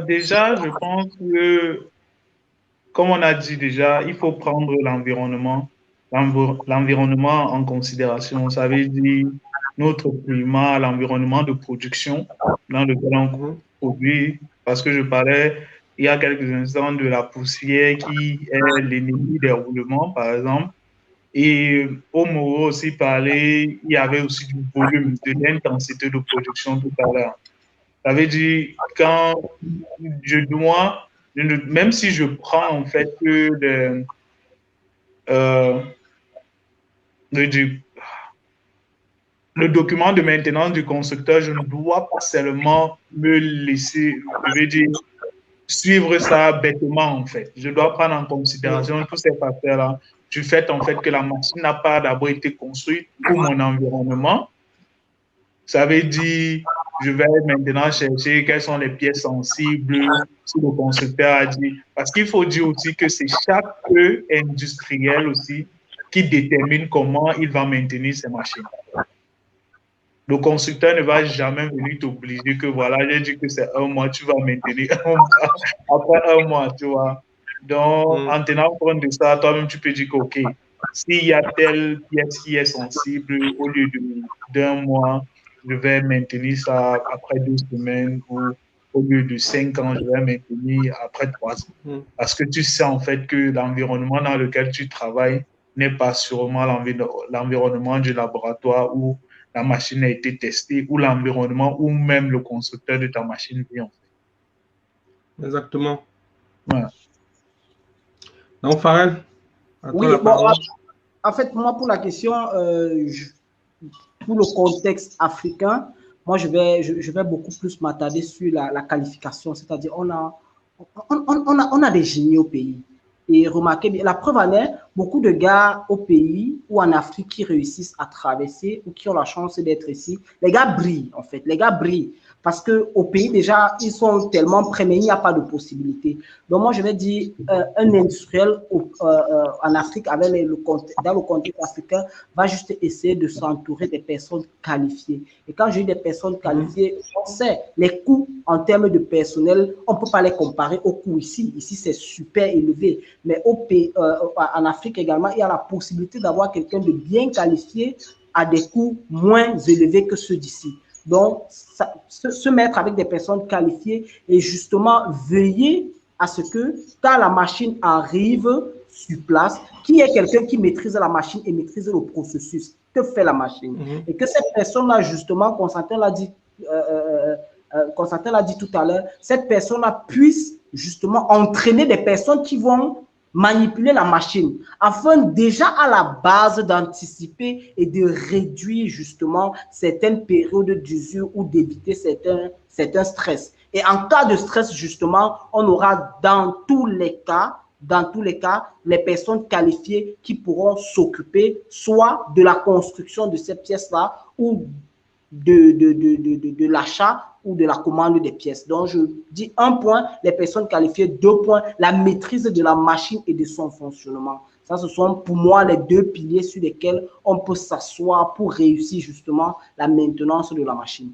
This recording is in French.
Déjà, je pense que, comme on a dit déjà, il faut prendre l'environnement en considération. Ça veut dire notre climat, l'environnement de production dans lequel on Mhm. produit. Parce que je parlais il y a quelques instants de la poussière qui est l'ennemi des roulements, par exemple. Et au Moro aussi parler, il y avait aussi du volume, de l'intensité de production tout à l'heure. Ça veut dire, quand je dois, même si je prends en fait euh, le, le document de maintenance du constructeur, je ne dois pas seulement me laisser, je veux dire, suivre ça bêtement en fait. Je dois prendre en Mhm. considération tous ces facteurs-là du fait en fait que la machine n'a pas d'abord été construite pour mon environnement. Ça veut dire, je vais maintenant chercher quelles sont les pièces sensibles, si le constructeur a dit. Parce qu'il faut dire aussi que c'est chaque industriel aussi qui détermine comment il va maintenir ses machines. Le constructeur ne va jamais venir t'obliger que voilà, j'ai dit que c'est un mois, tu vas maintenir un mois, après un mois, tu vois. Donc, Mhm. en tenant compte de ça, toi-même, tu peux dire que, OK, s'il y a telle pièce qui est sensible, au lieu d'un mois, je vais maintenir ça après 2 semaines, ou au lieu de 5 ans, je vais maintenir après 3 ans. Mhm. Parce que tu sais en fait que l'environnement dans lequel tu travailles n'est pas sûrement l'environnement du laboratoire où la machine a été testée, ou l'environnement où même le constructeur de ta machine vit en fait. Exactement. Voilà. Donc, Farel, à toi la Oui, bon, parole. en fait, moi, pour la question, pour le contexte africain, moi, je vais beaucoup plus m'attarder sur la qualification, c'est-à-dire on a des génies au pays. Et remarquez bien, la preuve en est, beaucoup de gars au pays ou en Afrique qui réussissent à traverser ou qui ont la chance d'être ici, les gars brillent en fait, les gars brillent. Parce qu'au pays, déjà, ils sont tellement prêts, mais il n'y a pas de possibilité. Donc, moi, je vais dire, un industriel en Afrique, dans le contexte africain, va juste essayer de s'entourer des personnes qualifiées. Et quand j'ai des personnes Mhm. qualifiées, on sait les coûts en termes de personnel, on ne peut pas les comparer aux coûts ici. Ici, c'est super élevé. Mais en Afrique également, il y a la possibilité d'avoir quelqu'un de bien qualifié à des coûts moins élevés que ceux d'ici. Donc, se mettre avec des personnes qualifiées et justement veiller à ce que quand la machine arrive sur place, qu'il y ait quelqu'un qui maîtrise la machine et maîtrise le processus. Que fait la machine? Mhm. Et que cette personne-là, justement, Constantin l'a dit tout à l'heure, cette personne-là puisse justement entraîner des personnes qui vont manipuler la machine afin déjà à la base d'anticiper et de réduire justement certaines périodes d'usure ou d'éviter certains stress. Et en cas de stress, justement, on aura dans tous les cas, les personnes qualifiées qui pourront s'occuper soit de la construction de ces pièces-là ou de l'achat ou de la commande des pièces. Donc, je dis un point, les personnes qualifiées, 2 points, la maîtrise de la machine et de son fonctionnement. Ça, ce sont pour moi les 2 piliers sur lesquels on peut s'asseoir pour réussir justement la maintenance de la machine.